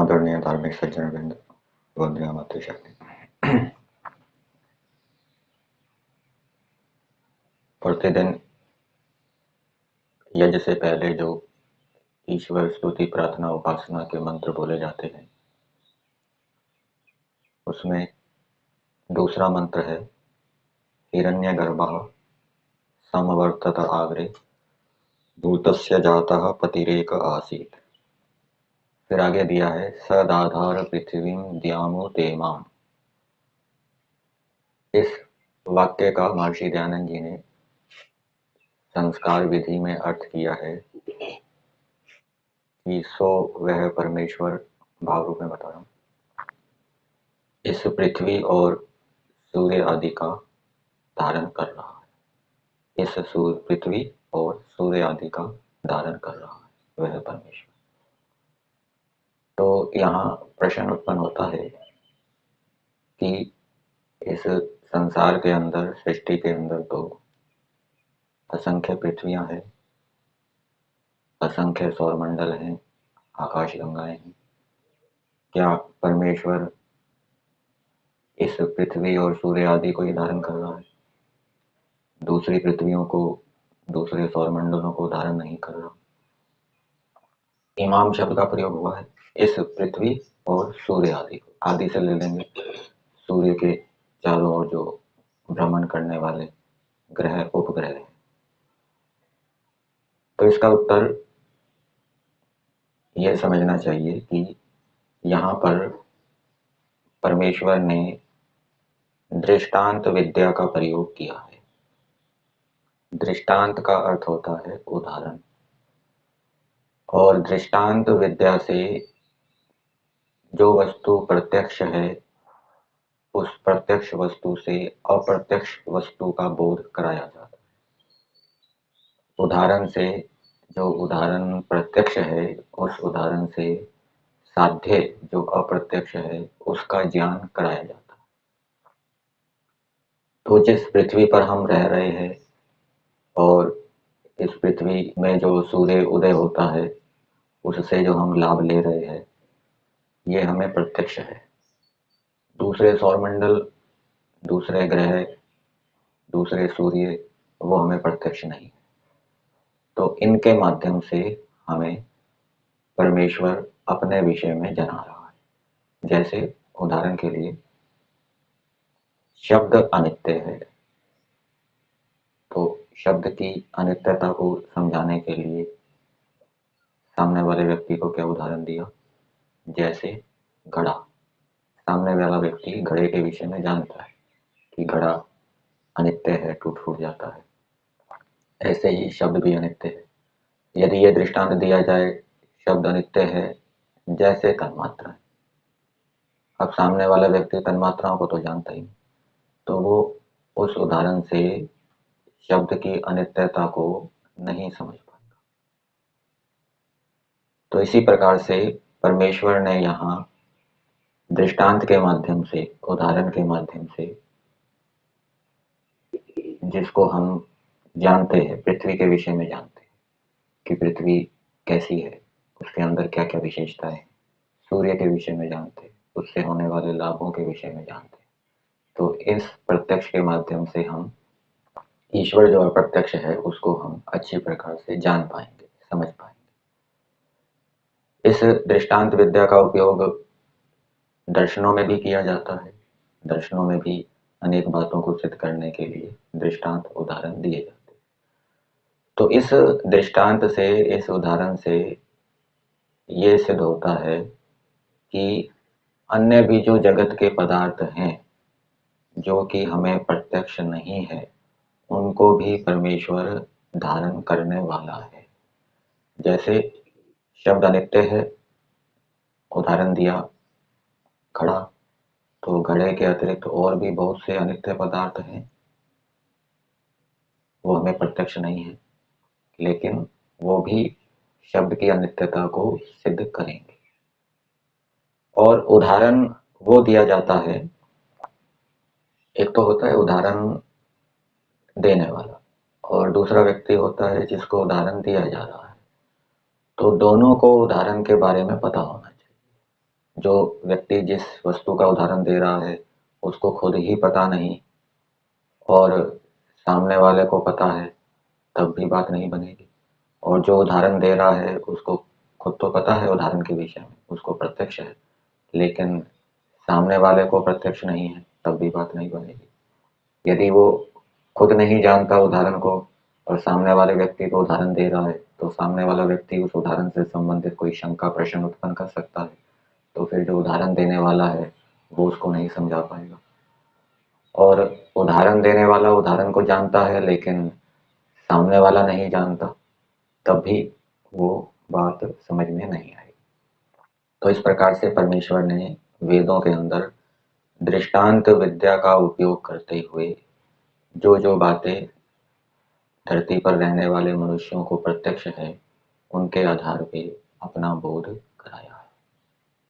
आदरणीय धार्मिक सज्जनवृंद, वंदनीय मातृशक्ति। प्रतिदिन यज्ञ से पहले जो ईश्वर स्तुति प्रार्थना उपासना के मंत्र बोले जाते हैं, उसमें दूसरा मंत्र है हिरण्यगर्भः समवर्तत आग्रे भूतस्य जातः पतिरेक आसीत्। फिर आगे दिया है सदाधार पृथ्वीं द्यामो तेमाम। इस वाक्य का महर्षि दयानंद जी ने संस्कार विधि में अर्थ किया है कि सो वह परमेश्वर, भाव रूप में बता रहा हूँ, इस पृथ्वी और सूर्य आदि का धारण कर रहा है। इस पृथ्वी और सूर्य आदि का धारण कर रहा है वह परमेश्वर। तो यहाँ प्रश्न उत्पन्न होता है कि इस संसार के अंदर, सृष्टि के अंदर तो असंख्य पृथ्वियां हैं, असंख्य सौरमंडल हैं, आकाश गंगाएं हैं। क्या परमेश्वर इस पृथ्वी और सूर्य आदि को ही धारण कर रहा है? दूसरी पृथ्वियों को, दूसरे सौरमंडलों को धारण नहीं कर रहा। इमाम शब्द का प्रयोग हुआ है इस पृथ्वी और सूर्य आदि को। आदि से ले लेंगे सूर्य के चारों ओर जो भ्रमण करने वाले ग्रह, उपग्रह हैं। तो इसका उत्तर यह समझना चाहिए कि यहाँ पर परमेश्वर ने दृष्टांत विद्या का प्रयोग किया है। दृष्टांत का अर्थ होता है उदाहरण, और दृष्टांत विद्या से जो वस्तु प्रत्यक्ष है उस प्रत्यक्ष वस्तु से अप्रत्यक्ष वस्तु का बोध कराया जाता है। उदाहरण से जो उदाहरण प्रत्यक्ष है उस उदाहरण से साध्य जो अप्रत्यक्ष है उसका ज्ञान कराया जाता है। तो जिस पृथ्वी पर हम रह रहे हैं और इस पृथ्वी में जो सूर्य उदय होता है उससे जो हम लाभ ले रहे हैं, ये हमें प्रत्यक्ष है। दूसरे सौरमंडल, दूसरे ग्रह, दूसरे सूर्य, वो हमें प्रत्यक्ष नहीं है। तो इनके माध्यम से हमें परमेश्वर अपने विषय में जना रहा है। जैसे उदाहरण के लिए शब्द अनित्य है, तो शब्द की अनित्यता को समझाने के लिए सामने वाले व्यक्ति को क्या उदाहरण दिया? जैसे घड़ा। सामने वाला व्यक्ति घड़े के विषय में जानता है कि घड़ा अनित्य है, टूट फूट जाता है। ऐसे ही शब्द भी अनित्य है। यदि यह दृष्टांत दिया जाए शब्द अनित्य है जैसे तन्मात्रा है, अब सामने वाला व्यक्ति तन्मात्राओं को तो जानता ही नहीं, तो वो उस उदाहरण से शब्द की अनित्यता को नहीं समझ पाता। तो इसी प्रकार से परमेश्वर ने यहाँ दृष्टांत के माध्यम से, उदाहरण के माध्यम से, जिसको हम जानते हैं, पृथ्वी के विषय में जानते हैं कि पृथ्वी कैसी है, उसके अंदर क्या क्या विशेषताएं हैं, सूर्य के विषय में जानते हैं, उससे होने वाले लाभों के विषय में जानते हैं। तो इस प्रत्यक्ष के माध्यम से हम ईश्वर जो अप्रत्यक्ष है उसको हम अच्छी प्रकार से जान पाएंगे, समझ पाएंगे। इस दृष्टांत विद्या का उपयोग दर्शनों में भी किया जाता है। दर्शनों में भी अनेक बातों को सिद्ध करने के लिए दृष्टांत उदाहरण दिए जाते हैं। तो इस दृष्टांत से, इस उदाहरण से ये सिद्ध होता है कि अन्य भी जो जगत के पदार्थ हैं जो कि हमें प्रत्यक्ष नहीं है, उनको भी परमेश्वर धारण करने वाला है। जैसे शब्द अनित्य है, उदाहरण दिया घड़ा, तो घड़े के अतिरिक्त और भी बहुत से अनित्य पदार्थ हैं, वो हमें प्रत्यक्ष नहीं है, लेकिन वो भी शब्द की अनित्यता को सिद्ध करेंगे। और उदाहरण वो दिया जाता है, एक तो होता है उदाहरण देने वाला और दूसरा व्यक्ति होता है जिसको उदाहरण दिया जा रहा है। तो दोनों को उदाहरण के बारे में पता होना चाहिए। जो व्यक्ति जिस वस्तु का उदाहरण दे रहा है उसको खुद ही पता नहीं और सामने वाले को पता है, तब भी बात नहीं बनेगी। और जो उदाहरण दे रहा है उसको खुद तो पता है उदाहरण के विषय में, उसको प्रत्यक्ष है, लेकिन सामने वाले को प्रत्यक्ष नहीं है, तब भी बात नहीं बनेगी। यदि वो खुद नहीं जानता उदाहरण को और सामने वाले व्यक्ति को उदाहरण दे रहा है, तो सामने वाला व्यक्ति उस उदाहरण से संबंधित कोई शंका प्रश्न उत्पन्न कर सकता है, तो फिर जो उदाहरण देने वाला है वो उसको नहीं समझा पाएगा। और उदाहरण देने वाला उदाहरण को जानता है लेकिन सामने वाला नहीं जानता, तब भी वो बात समझ में नहीं आई। तो इस प्रकार से परमेश्वर ने वेदों के अंदर दृष्टांत विद्या का उपयोग करते हुए जो जो बातें धरती पर रहने वाले मनुष्यों को प्रत्यक्ष है, उनके आधार पे अपना बोध कराया।